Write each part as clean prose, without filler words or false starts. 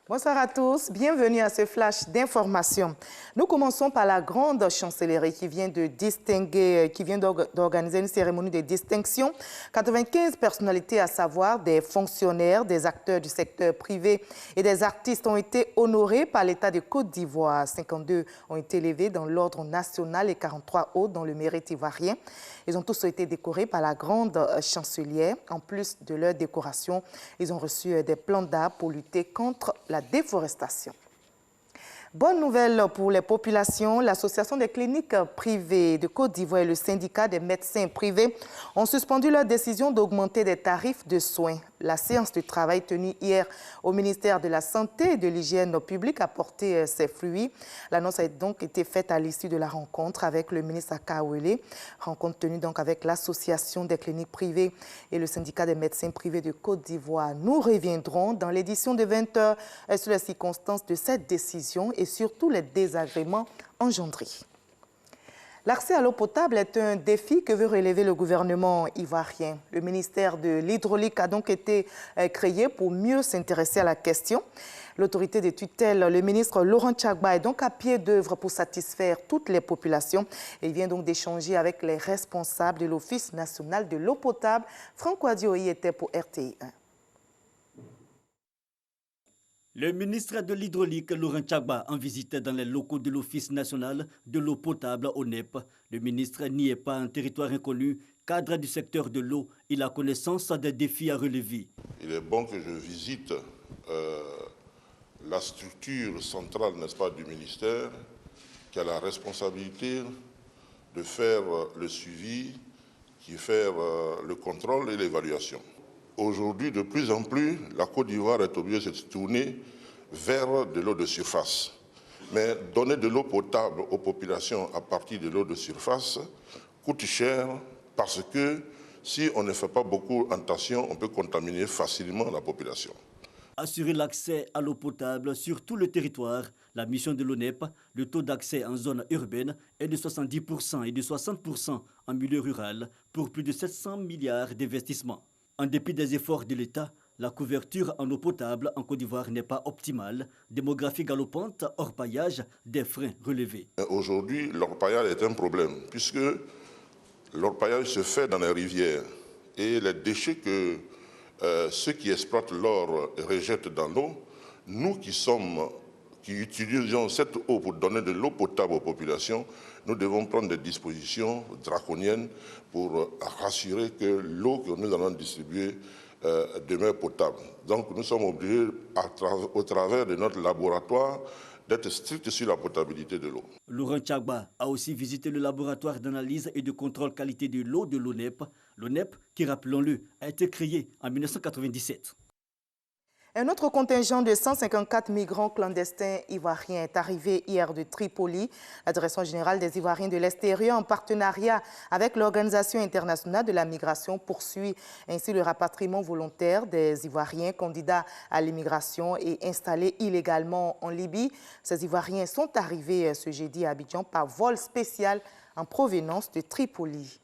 Bonsoir à tous, bienvenue à ce flash d'information. Nous commençons par la grande chancellerie qui vient d'organiser une cérémonie de distinction. 95 personnalités, à savoir des fonctionnaires, des acteurs du secteur privé et des artistes ont été honorés par l'État de Côte d'Ivoire. 52 ont été élevés dans l'ordre national et 43 autres dans le mérite ivoirien. Ils ont tous été décorés par la grande chancelière. En plus de leur décoration, ils ont reçu des plantes d'arbres pour lutter contre la déforestation. Bonne nouvelle pour les populations, l'Association des cliniques privées de Côte d'Ivoire et le syndicat des médecins privés ont suspendu leur décision d'augmenter des tarifs de soins. La séance de travail tenue hier au ministère de la Santé et de l'Hygiène publique a porté ses fruits. L'annonce a donc été faite à l'issue de la rencontre avec le ministre Akaouele, rencontre tenue donc avec l'Association des cliniques privées et le syndicat des médecins privés de Côte d'Ivoire. Nous reviendrons dans l'édition de 20h sur les circonstances de cette décision et surtout les désagréments engendrés. L'accès à l'eau potable est un défi que veut relever le gouvernement ivoirien. Le ministère de l'Hydraulique a donc été créé pour mieux s'intéresser à la question. L'autorité de tutelle, le ministre Laurent Tchagba, est donc à pied d'œuvre pour satisfaire toutes les populations. Il vient donc d'échanger avec les responsables de l'Office national de l'eau potable. Franck Wadioui était pour RTI 1. Le ministre de l'Hydraulique, Laurent Tchagba, en visite dans les locaux de l'Office national de l'eau potable au NEP. Le ministre n'y est pas un territoire inconnu. Cadre du secteur de l'eau, il a connaissance des défis à relever. Il est bon que je visite la structure centrale, n'est-ce pas, du ministère, qui a la responsabilité de faire le suivi, qui fait le contrôle et l'évaluation. Aujourd'hui, de plus en plus, la Côte d'Ivoire est obligée de se tourner vers de l'eau de surface. Mais donner de l'eau potable aux populations à partir de l'eau de surface coûte cher parce que si on ne fait pas beaucoup attention, on peut contaminer facilement la population. Assurer l'accès à l'eau potable sur tout le territoire, la mission de l'ONEP, le taux d'accès en zone urbaine est de 70% et de 60% en milieu rural pour plus de 700 milliards d'investissements. En dépit des efforts de l'État, la couverture en eau potable en Côte d'Ivoire n'est pas optimale. Démographie galopante, orpaillage, des freins relevés. Aujourd'hui, l'orpaillage est un problème puisque l'orpaillage se fait dans les rivières et les déchets que ceux qui exploitent l'or rejettent dans l'eau, nous qui utilisons cette eau pour donner de l'eau potable aux populations, nous devons prendre des dispositions draconiennes pour rassurer que l'eau que nous allons distribuer demeure potable. Donc nous sommes obligés, au travers de notre laboratoire, d'être stricts sur la potabilité de l'eau. Laurent Tchagba a aussi visité le laboratoire d'analyse et de contrôle qualité de l'eau de l'ONEP. L'ONEP, qui, rappelons-le, a été créé en 1997. Un autre contingent de 154 migrants clandestins ivoiriens est arrivé hier de Tripoli. La Direction générale des Ivoiriens de l'extérieur, en partenariat avec l'Organisation internationale de la migration, poursuit ainsi le rapatriement volontaire des Ivoiriens candidats à l'immigration et installés illégalement en Libye. Ces Ivoiriens sont arrivés ce jeudi à Abidjan par vol spécial en provenance de Tripoli.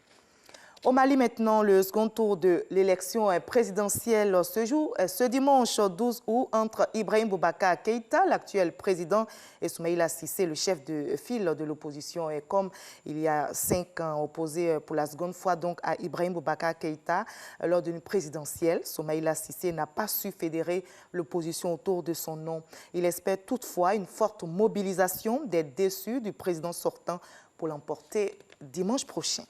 Au Mali maintenant, le second tour de l'élection présidentielle se joue ce dimanche 12 août entre Ibrahim Boubacar Keïta, l'actuel président, et Soumaïla Cissé, le chef de file de l'opposition. Et comme il y a 5 ans opposé pour la seconde fois donc à Ibrahim Boubacar Keïta lors d'une présidentielle, Soumaïla Cissé n'a pas su fédérer l'opposition autour de son nom. Il espère toutefois une forte mobilisation des déçus du président sortant pour l'emporter dimanche prochain.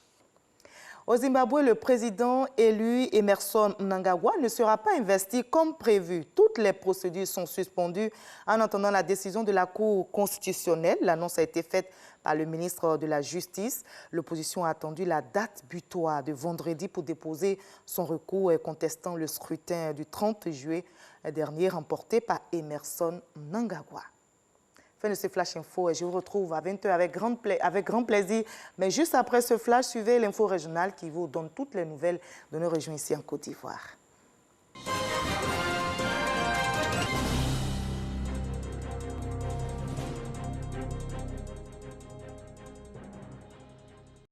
Au Zimbabwe, le président élu Emmerson Mnangagwa ne sera pas investi comme prévu. Toutes les procédures sont suspendues en attendant la décision de la Cour constitutionnelle. L'annonce a été faite par le ministre de la Justice. L'opposition a attendu la date butoir de vendredi pour déposer son recours contestant le scrutin du 30 juillet dernier remporté par Emmerson Mnangagwa. Fin de ce Flash Info et je vous retrouve à 20h avec grand plaisir. Mais juste après ce flash, suivez l'info régionale qui vous donne toutes les nouvelles de nos régions ici en Côte d'Ivoire.